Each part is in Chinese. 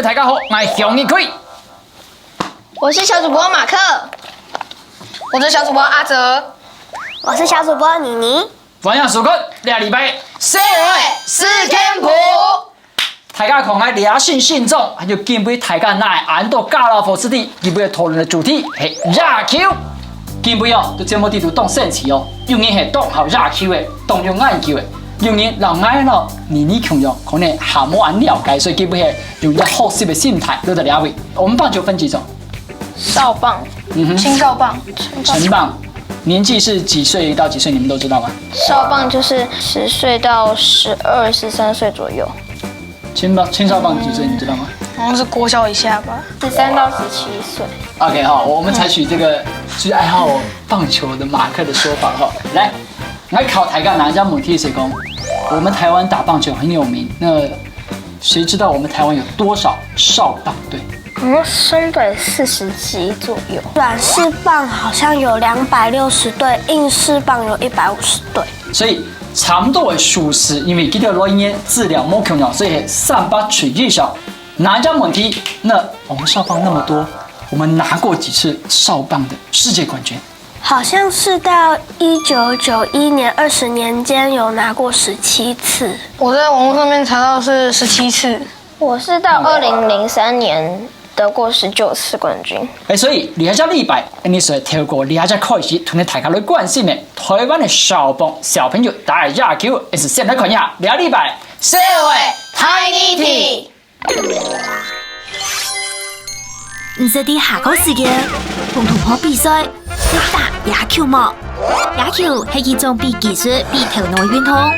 大家好，我是向日葵。我是小主播马克，我是小主播阿哲，我是小主播妮妮。欢迎收看2礼拜社会事件簿。大家看来良性信众，就今杯大家来安到加拉佛斯蒂，今杯讨论的主题是热 Q。今杯哦，就节目地图当神奇哦，有人是当好热 Q 的，当用眼球的，有人老爱了妮妮穷用，可能还没安了解，所以基本上用一个学习的心态都在两位。我们棒球分几种？少棒、青少棒、成棒。年纪是几岁到几岁？你们都知道吗？少棒就是10岁到12、13岁左右。青少棒几岁？你知道吗？好像是国小以下吧13到17岁。OK 好，我们采取这个就是爱好棒球的马克的说法哈。来考台干哪一家母体水工？我们台湾打棒球很有名，那谁知道我们台湾有多少少棒队340几左右。软式棒好像有260队，硬式棒有150队。所以差不多的数字，因为记得罗英治疗莫穷了，所以300取以上。哪一家母体？那我们少棒那么多，我们拿过几次少棒的世界冠军？好像是到1991年20年间有拿过17次。我在网络上面查到是17次。我是到2003年得过19次冠军。所以2礼拜，你是透过2开始，同你大家来关心的台湾的少棒小朋友打热球，也是先来看一下2礼拜社会大议题。唔知啲下個時間，同同學比賽要打野球嘛？野球係一種比技術、比頭腦運動，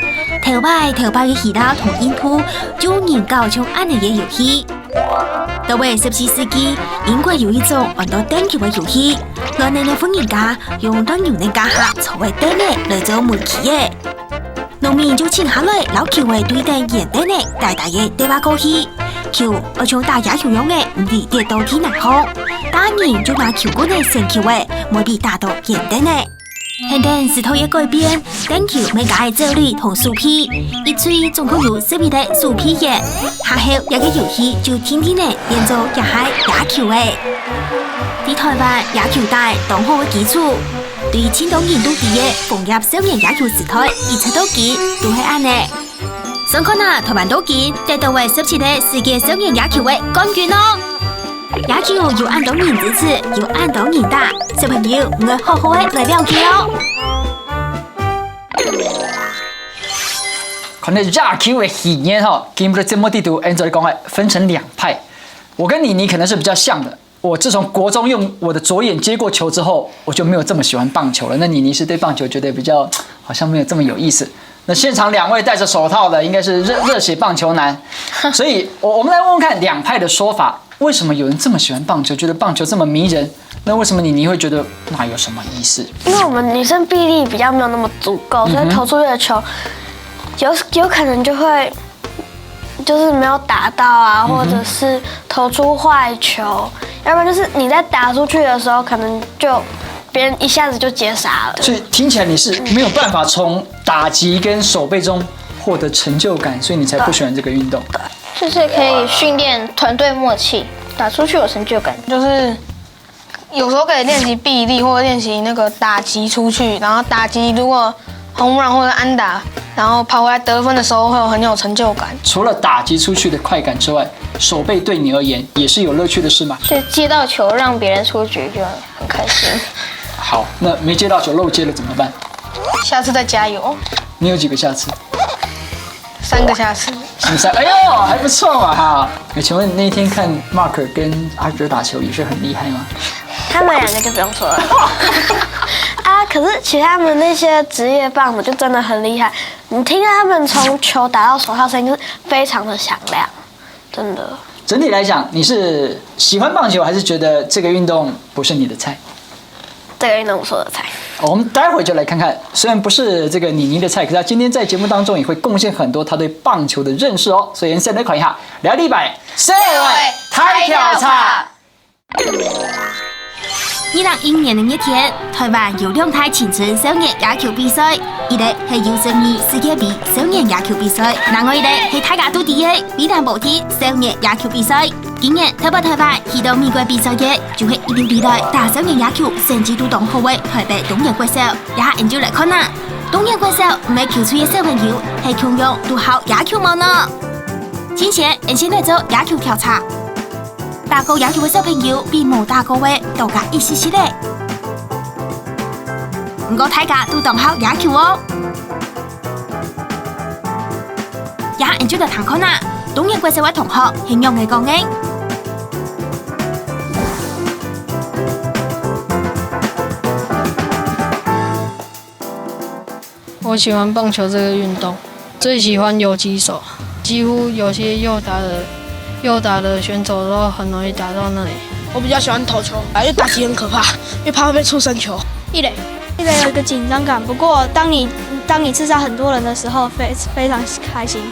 頭擺嘅其他同印度就研究從安尼嘅遊戲。到為17世紀，英國有一種玩到單球嘅遊戲，內地嘅歡迎家用當牛嘅家客作為單嘅嚟做門旗嘅。農民就請下來攞球為對等現單嘅大嘅對話過去。球而從打野球用嘅唔係跌到天難空，打人就拿球棍嘅成球嘅，冇比打到簡單嘅。現在時頭也改變，單球每家嘅這裡同樹皮，一吹總共有12台樹皮嘅，下後一個遊戲就天天嘅變做也係野球嘅。喺台灣野球帶當好嘅基礎，對青島印度啲嘅逢入少年野球時代一切都見都係安嘅。想看啊，台灣都見得到為17屆世界少年野球嘅冠軍咯！野球有按當年支持，有按當年打，小朋友唔會好好嘅來了解哦。看到熱球的體驗哈，今日的節目地圖按照講嘅分成2派。我跟妮妮可能是比較像的。我自從國中用我的左眼接過球之後，我就沒有這麼喜歡棒球了。那妮妮是對棒球覺得比較好像沒有這麼有意思。那現場2位戴着手套的應該是熱血棒球男，所以我們來問問看2派的說法，為什麼有人這麼喜歡棒球，覺得棒球這麼迷人？那為什麼你會覺得那有什麼意思？因為我們女生臂力比較沒有那麼足夠，所以投出去的球有可能就會就是沒有打到啊，或者是投出壞球，要不然就是你在打出去的時候，可能就別人一下子就接殺了。所以聽起來你是沒有辦法從打擊跟守備中獲得成就感，所以你才不喜歡這個運動。就是可以訓練團隊默契，打出去有成就感。就是有時候可以練習臂力，或者練習那個打擊出去，然後打擊如果紅人或者安打，然後跑回來得分的時候會有很有成就感。除了打擊出去的快感之外，守備對你而言也是有樂趣的事嗎？就接到球讓別人出局就很開心。好，那沒接到球漏接了怎麼辦？下次再加油。你有幾個下次？3個下次。哎呦，還不錯嘛哈！請問那天看 Mark 跟阿哲打球也是很厲害嗎？他們2個就不用說了啊，可是其他們那些職業棒的就真的很厲害，你聽到他們從球打到手套聲音就是非常的響亮，真的。整體來講，你是喜歡棒球，還是覺得這個運動不是你的菜？這個運動不是我的菜。我們待會就來看看，雖然不是這個妮妮的菜，可是他今天在節目當中也會貢獻很多他對棒球的認識哦。所以先來看一下2禮拜社會大調查。2010年的一天，台灣有2台青春少年野球比賽，一個係U12世界杯少年野球比賽，另外一個係大家都知嘅米蘭博體少年野球比賽。今年台北去到美国比赛嘅，就会一定比赛大少年野球成绩都当好位，台北东野怪兽。也研究来看啊，东野怪兽唔系球队嘅小朋友，系同样都考野球梦呢。先前先来做野球调查，打过野球嘅小朋友比冇打过嘅多加1cc咧。唔过大家都当好野球哦。也研究嚟睇看啊，東野怪獸嘅同學形容嘅講嘅。我喜欢棒球这个运动，最喜欢游击手，几乎有些右打的选手都很容易打到那里。我比较喜欢投球，因为打击很可怕，因为怕会被触身球。一垒有一个紧张感，不过当你刺杀很多人的时候，非常开心。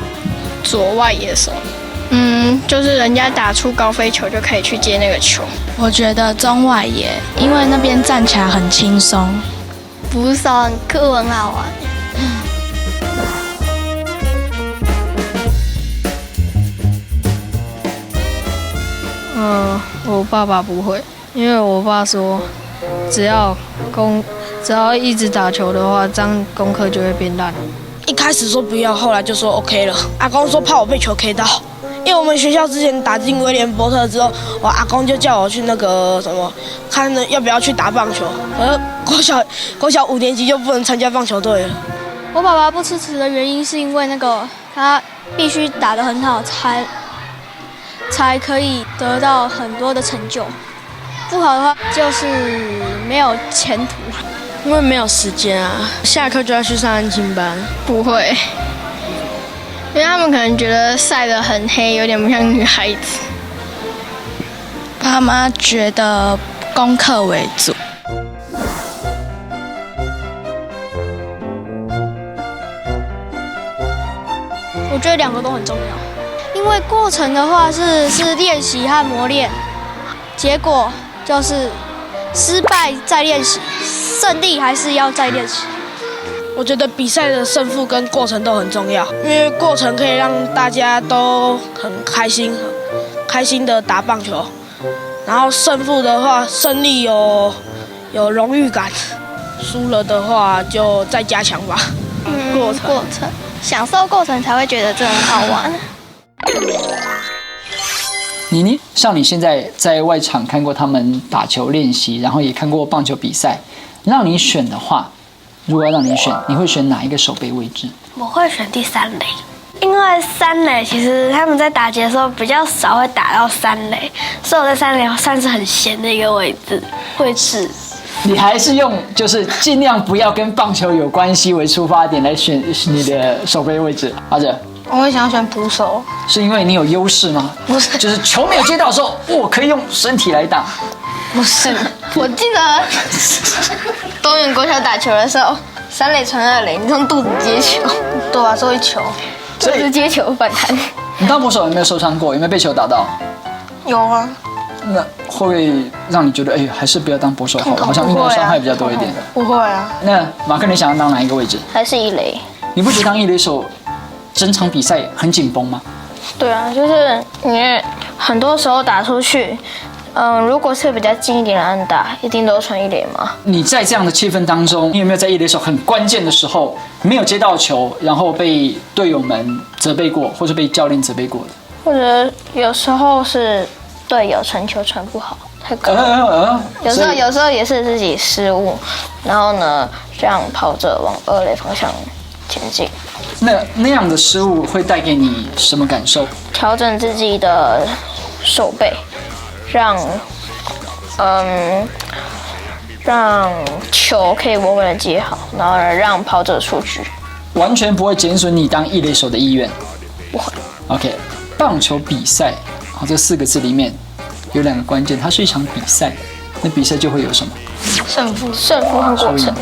左外野手，就是人家打出高飞球就可以去接那个球。我觉得中外野，因为那边站起来很轻松。捕手很酷，很好玩。我爸爸不会，因为我爸说，只要一直打球的话，这样功课就会变烂。一开始说不要，后来就说 OK 了。阿公说怕我被球 K 到，因为我们学校之前打进威廉波特之后，我阿公就叫我去那个什么，看要不要去打棒球。国小5年级就不能参加棒球队了。我爸爸不支持的原因是因为他必须打得很好，才可以得到很多的成就。不好的话就是没有前途。因为没有时间啊，下课就要去上安亲班。不会，因为他们可能觉得晒得很黑，有点不像女孩子。爸妈觉得功课为主。我觉得2个都很重要，因为过程的话是练习和磨练，结果就是失败再练习，胜利还是要再练习。我觉得比赛的胜负跟过程都很重要，因为过程可以让大家都很开心的打棒球，然后胜负的话，胜利有荣誉感，输了的话就再加强吧。过程，享受过程才会觉得这很好玩。你像你现在在外场看过他们打球练习，然后也看过棒球比赛，让你选的话，如果要让你选，你会选哪一个守备位置？我会选第3垒，因为3垒其实他们在打击的时候比较少会打到3垒，所以我在3垒算是很闲的一个位置。你还是用就是尽量不要跟棒球有关系为出发点来选你的守备位置，阿哲。我会想要选捕手，是因为你有优势吗？不是，就是球没有接到的时候，我可以用身体来打。不是，我记得东远国小打球的时候，3垒传2垒，你用肚子接球，对啊，最后一球。肚子接球反弹。你当捕手有没有受伤过？有没有被球打到？有啊。那会不会让你觉得，还是不要当捕手好了？好像运动伤害比较多一点。不会啊。那马克，你想要当哪一个位置？还是1垒。你不觉得当1垒手整场比赛很紧绷吗？对啊，就是你很多时候打出去，如果是比较近一点的安打，一定都传1垒嘛。你在这样的气氛当中，你有没有在1垒手很关键的时候没有接到球，然后被队友们责备过，或者被教练责备过的？或者有时候是队友传球传不好，太高。有时候也是自己失误，然后呢，让跑者往2垒方向前进。那样的失误会带给你什么感受？调整自己的手背，让球可以稳稳的接好，然后让跑者出局。完全不会减损你当1垒手的意愿。不会。OK， 棒球比赛，这4个字里面有2个关键，它是一场比赛，那比赛就会有什么？胜负和过程。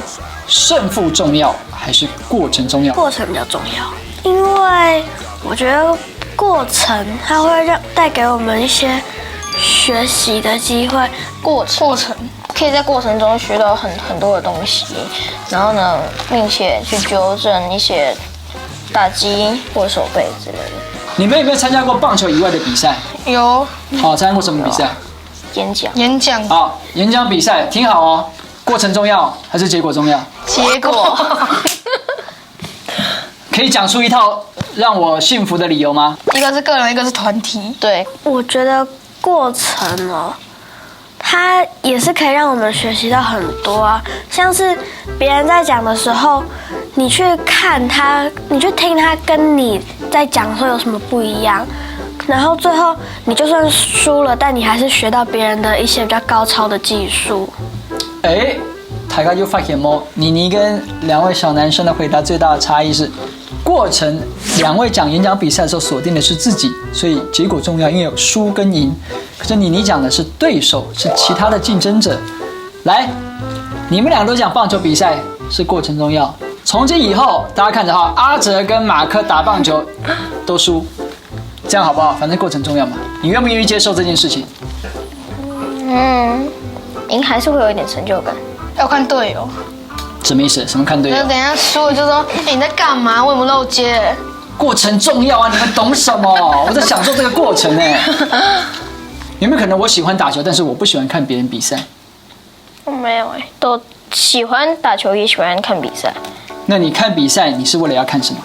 胜负重要还是过程重要？过程比较重要，因为我觉得过程它会带给我们一些学习的机会。过程可以在过程中学到很多的东西，然后呢，并且去纠正一些打击或手背之类的。你们有没有参加过棒球以外的比赛？有好，参加过什么比赛？演讲。好，演讲比赛听好哦，过程重要还是结果重要？结果。可以讲出一套让我幸福的理由吗？一个是个人，一个是团体。对，我觉得过程哦，它也是可以让我们学习到很多啊。像是别人在讲的时候，你去看他，你去听他跟你在讲说有什么不一样，然后最后你就算输了，但你还是学到别人的一些比较高超的技术。哎，大家就发现吗？妮妮跟两位小男生的回答最大的差异是，过程两位讲演讲比赛的时候锁定的是自己，所以结果重要，因为有输跟赢。可是妮妮讲的是对手，是其他的竞争者。来，你们俩都讲棒球比赛是过程重要。从今以后，大家看着哈，阿哲跟马克打棒球都输，这样好不好？反正过程重要嘛。你愿不愿意接受这件事情？赢还是会有一点成就感。要看队友。什么意思？什么看队友？等一下输了就说，哎，你在干嘛？为什么漏接？过程重要啊！你们懂什么？我在享受这个过程呢。有没有可能我喜欢打球，但是我不喜欢看别人比赛？没有都喜欢打球，也喜欢看比赛。那你看比赛，你是为了要看什么？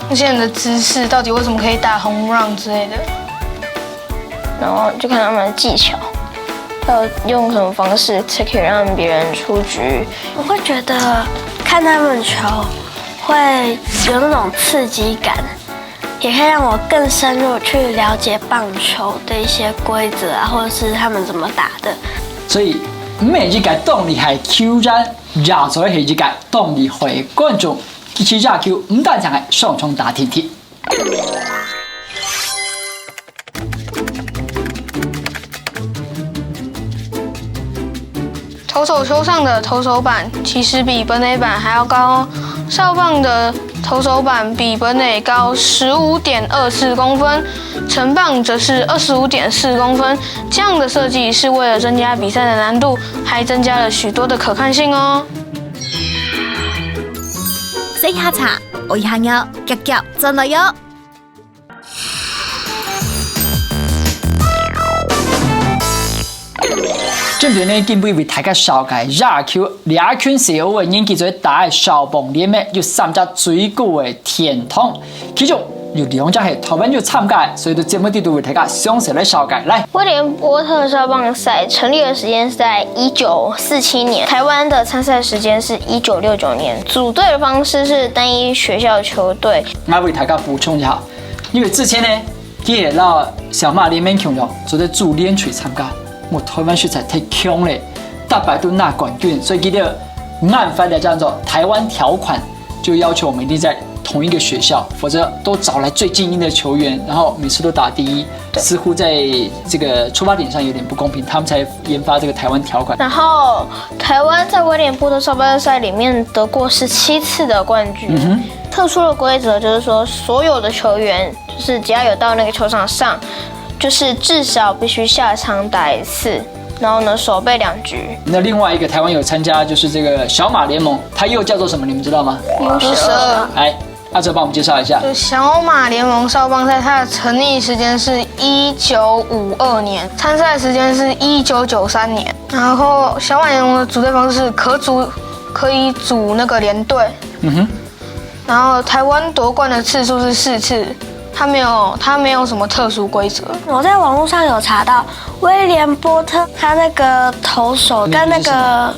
那些人的姿势到底为什么可以打home run之类的？然后就看他们的技巧，要用什么方式才可以让别人出局。我会觉得看他们球会有那种刺激感，也可以让我更深入去了解棒球的一些规则啊，或者是他们怎么打的。所以每一个动力係挑戰，廿咗係一個動力係觀眾，其實廿球唔單止係雙重打天鐵。投手球上的投手板其实比本垒板还要高哦。少棒的投手板比本垒高15.24公分，成棒则是25.4公分。这样的设计是为了增加比赛的难度，还增加了许多的可看性哦。洗下茶，我下藥，腳腳真嚟喲。今年呢，進步為大家紹介廿球兩圈社會人氣最大嘅少棒聯盟有3隻最高嘅天堂，其中有2隻係台灣有參加，所以節目都為大家詳細來紹介。來，威廉波特少棒賽成立的時間是在1947年，台灣的參賽時間是1969年，組隊的方式是單一學校球隊。我為大家補充一下，因為之前呢，佢係讓小馬聯盟強了，做在主聯區參加。我台灣選材太強嘞，大白都拿冠軍，所以記得按翻的叫做台灣條款，就要求我們一定在同一個學校，否則都找來最精英的球員，然後每次都打第一，似乎在這個出發點上有點不公平，他們才研發這個台灣條款。然後台灣在威廉波特少棒賽裡面得過17次的冠軍。特殊的規則就是說，所有的球員就是只要有到那個球場上，就是至少必須下場打1次，然後呢守備2局。那另外一個台灣有參加，就是這個小馬聯盟，它又叫做什麼？你們知道嗎？U12。來，阿哲幫我們介紹一下。小馬聯盟少棒賽，它的成立時間是1952年，參賽時間是1993年。然後小馬聯盟的組隊方式是可以組那個連隊。然後台灣奪冠的次數是4次。他没有什么特殊规则。我在网络上有查到，威廉波特他那个投手跟那个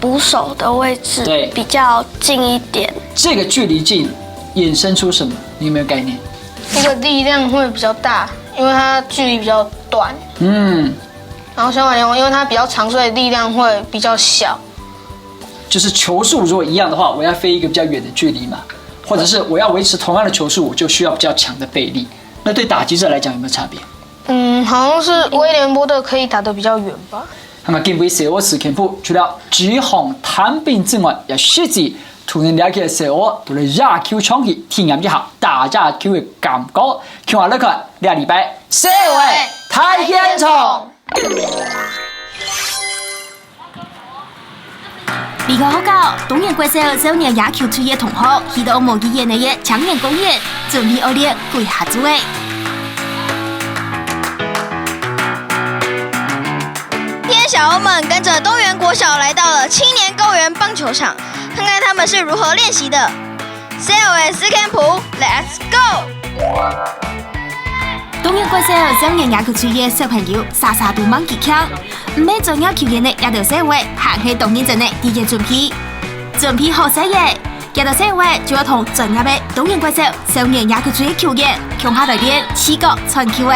捕手的位置比较近一点。这个距离近，衍生出什么？你有没有概念？一个力量会比较大，因为它距离比较短。然后小马联盟因为它比较长，所以力量会比较小。就是球速如果一样的话，我要飞一个比较远的距離嘛。或者是我要維持同樣的球速，我就需要比較強的臂力。那對打擊者來講有沒有差別？好像是威廉波特可以打得比較遠吧。咁啊，見會社會事件簿，除了幾項坦兵之外，有設置同人了解社會對你廿球衝擊體驗一下打廿球嘅感覺。看下呢個2禮拜社會太現場。离开学校，东园国小少年野球队的同学去到模拟演的青年公园，准备学练跪下组的。今天小猴们跟着东园国小来到了青年公园棒球场，看看他们是如何练习的。CLS Camp Let's Go！ 东园国小少年野球队的小朋友，傻傻都忙技巧，唔免专业球员的也到社会，行起动认真的第一准备。准备好些嘢，也到社会就要同专业的东园国小少年野球队的球员，共下来练4个传球的。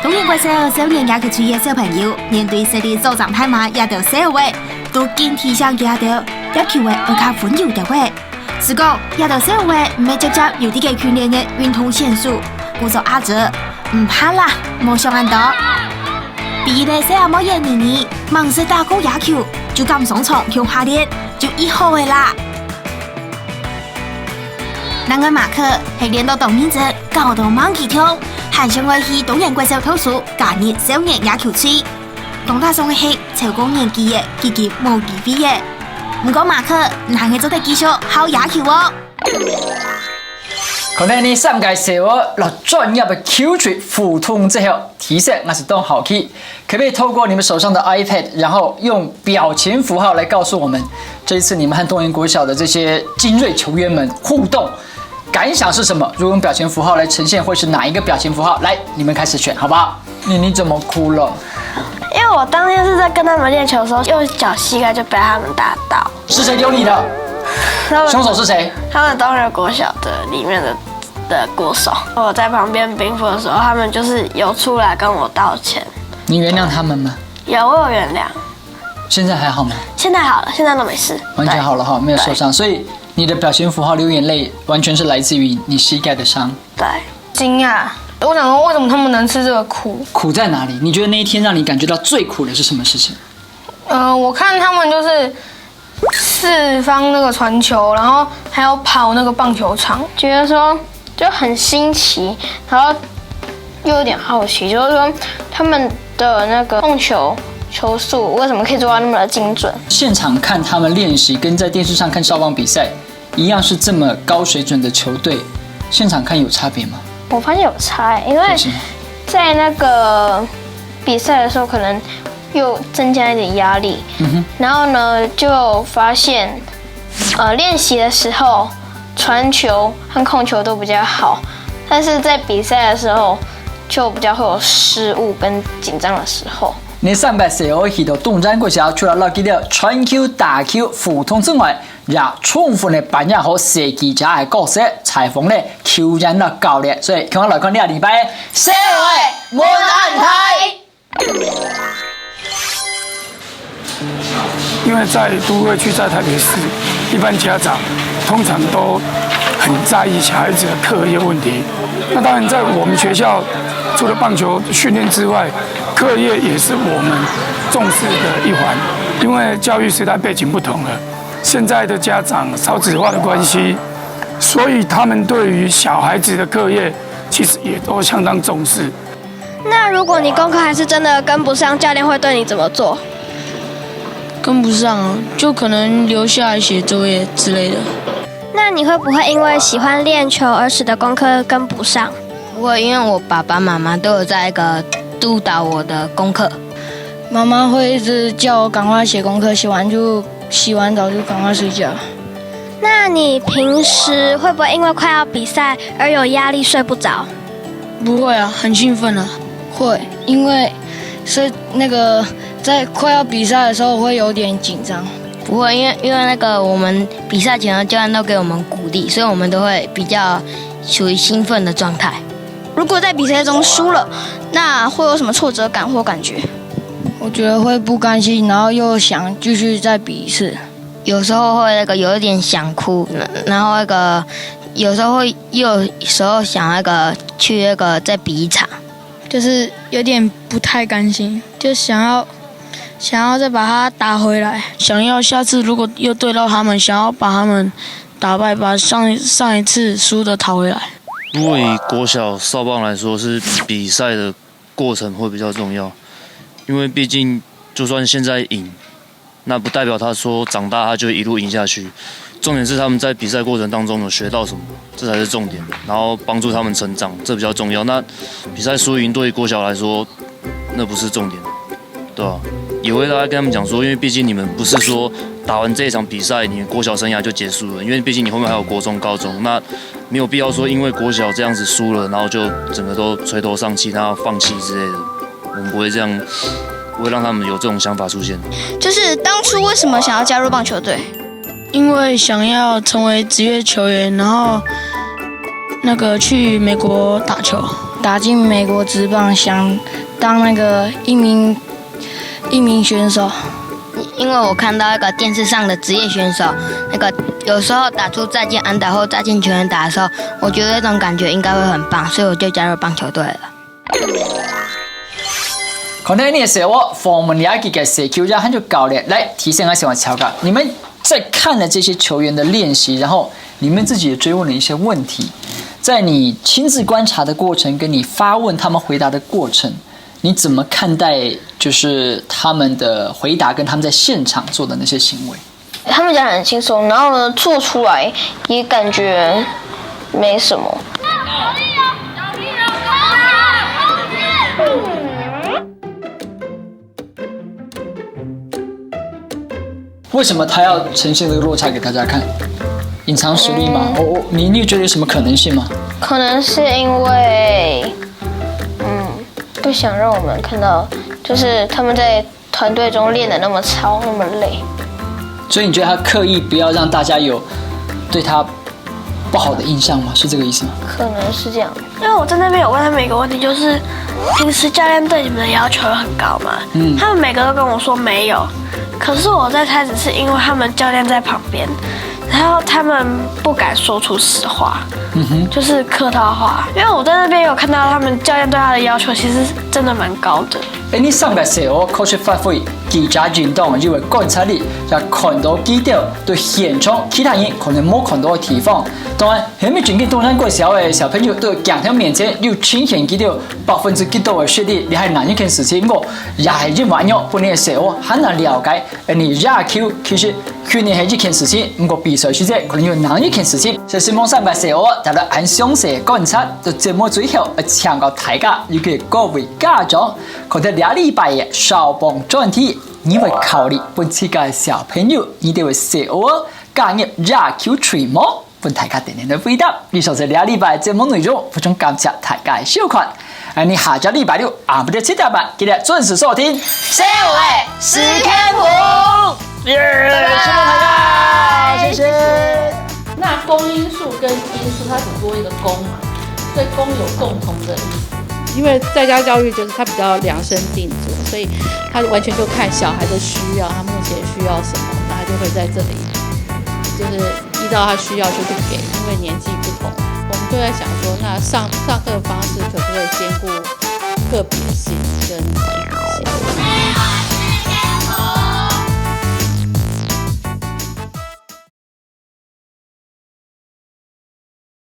东园国小少年野球队的小朋友，面对实力组长太马也到社会，都坚持上也到野球的而较温柔的位。是讲，也到社會唔係直接由啲嘅訓練嘅運動選手，故作壓着，唔怕啦，冇想咁多。比咧細阿冇嘢年，忙是打高野球，就咁上場向下練，就1號嘅啦。那個馬克係練到動認真，搞到猛起跳，還想愛去東園國小投訴，加入少年野球隊。講他上嘅係超過年紀嘅，結結冇機會嘅。唔過馬克，難係做得繼續好野球哦。可能你上屆社會落專業的球隊互通之後，提示那是都好奇，可不可以透過你們手上的 iPad， 然後用表情符號來告訴我們，這一次你們和東園國小的這些精銳球員們互動感想是什麼？如果用表情符號來呈現，會是哪一個表情符號？來，你們開始選，好不好？你怎麼哭了？因為我當天是在跟他們練球的時候，右腳膝蓋就被他們打到。是誰丟你的？兇手是誰？他們東園國小的裡面的國手。我在旁邊冰敷的時候，他們就是有出來跟我道歉。你原諒他們嗎？有，我有原諒。現在還好嗎？現在好了，現在都沒事，完全好了哈，沒有受傷。所以你的表情符號流眼淚，完全是來自於你膝蓋的傷。對，驚訝。我想說，為什麼他們能吃這個苦？苦在哪裡？你覺得那一天讓你感覺到最苦的是什麼事情？我看他們就是四方那個傳球，然後還有跑那個棒球場，覺得說就很新奇，然後又有點好奇，就是說他們的那個控球球速為什麼可以做到那麼的精準？現場看他們練習，跟在電視上看少棒比賽一樣，是這麼高水準的球隊，現場看有差別嗎？我發現有差，因為在那個比賽的時候，可能又增加一點壓力。然後呢，就發現，練習的時候傳球和控球都比較好，但是在比賽的時候就比較會有失誤跟緊張的時候。你上屆時候去到東園國小，除了落幾條傳球、打球、互通之外，也充分的扮演好射擊者的角色，採訪咧球員的教練。所以，看我來看2禮拜社會門安台。因為在都會區，在台北市，一般家長通常都很在意小孩子的課業問題。那當然，在我們學校，除了棒球訓練之外，課業也是我們重視的一環。因為教育時代背景不同了，現在的家長少子化的關係，所以他們對於小孩子的課業其實也都相當重視。那如果你功課還是真的跟不上，教練會對你怎麼做？跟不上，就可能留下來寫作業之類的。那你會不會因為喜歡練球而使得功課跟不上？不會，因為我爸爸媽媽都有在一個督導我的功課。媽媽會一直叫我趕快寫功課，洗完澡就趕快睡覺。那你平時會不會因為快要比賽而有壓力睡不着？不會啊，很興奮啊。會，因為是那個在快要比賽的時候會有點緊張。不會，因為那個我們比賽前的教練都給我們鼓勵，所以我們都會比較處於興奮的狀態。如果在比賽中輸了，那會有什麼挫折感或感覺？我覺得會不甘心，然後又想繼續再比一次。有時候會有一點想哭，然後有時候會有時候想去再比一場，就是有點不太甘心，就想要再把它打回來，想要下次如果又對到他們，想要把他們打敗，把上一次輸的討回來。如果以國小少棒來說，是比賽的過程會比較重要，因為畢竟就算现在赢，那不代表他说长大他就一路赢下去。重点是他们在比赛过程当中有学到什么，这才是重点。然后帮助他们成长，这比较重要。那比赛输赢对于国小来说，那不是重点，对吧？也会大概跟他们讲说，因为毕竟你们不是说打完这一场比赛，你的国小生涯就结束了，因为毕竟你后面还有国中、高中，那没有必要说因为国小这样子输了，然后就整个都垂头丧气，然后放弃之类的。我们不会这样，不会让他们有这种想法出现。就是当初为什么想要加入棒球队？因为想要成为职业球员，然后去美国打球，打进美国职棒，想当一名选手。因为我看到那个电视上的职业选手，有时候打出再见安打或再见全垒打的时候，我觉得那种感觉应该会很棒，所以我就加入棒球队了。可能你的时候，我们了解的社球家很就教练来提醒一下乔哥，你们在看了这些球员的练习，然后你们自己也追问了一些问题，在你亲自观察的过程，跟你发问他们回答的过程，你怎么看待就是他们的回答跟他们在现场做的那些行为？他们讲得很轻松，然后呢做出来也感觉没什么。为什么他要呈现这个落差给大家看？隐藏实力吗？你觉得有什么可能性吗？可能是因为，不想让我们看到，就是他们在团队中练得那么操，那么累。所以你觉得他刻意不要让大家有对他不好的印象吗？是这个意思吗？可能是这样。因为我在那边有问他们一个问题，就是平时教练对你们的要求很高吗？他们每个都跟我说没有。可是我在猜，只是因为他们教练在旁边，然后他们不敢说出实话，就是客套话。因为我在那边有看到他们教练对他的要求，其实真的蛮高的。你上个时候確實發揮記者運動因為觀察力，就看到幾條對現場其他人可能冇看到嘅地方。當然，喺面轉見東山國小嘅小朋友對鏡頭面前要呈現幾條幾多嘅實力，你係哪一件事情？我也係因為咁本年嘅時候很難了解，你野球其實去年係一件事情，不過比賽時節可能有哪一件事情。所以希望上個時候大家按詳細觀察，到節目最後請教大家，尤其各位家長，覺得2禮拜嘅少棒專題，你會考慮本次嘅小朋友，你哋會寫我加入野球吹嗎？本大家點點的回答。以上是2禮拜節目內容，非常感謝大家嘅收看。你下週禮拜六下午的7點半，記得準時收聽。C5史天普，謝謝大家，謝謝。那公因数跟因数，它只多一個公嘛，所以公有共同的意思。因为在家教育就是它比较量身定做，所以它完全就看小孩的需要，他目前需要什么，那他就会在这里，就是依照他需要就去给，因为年纪不同，我们就在想说，那上课的方式可不可以兼顾个别性跟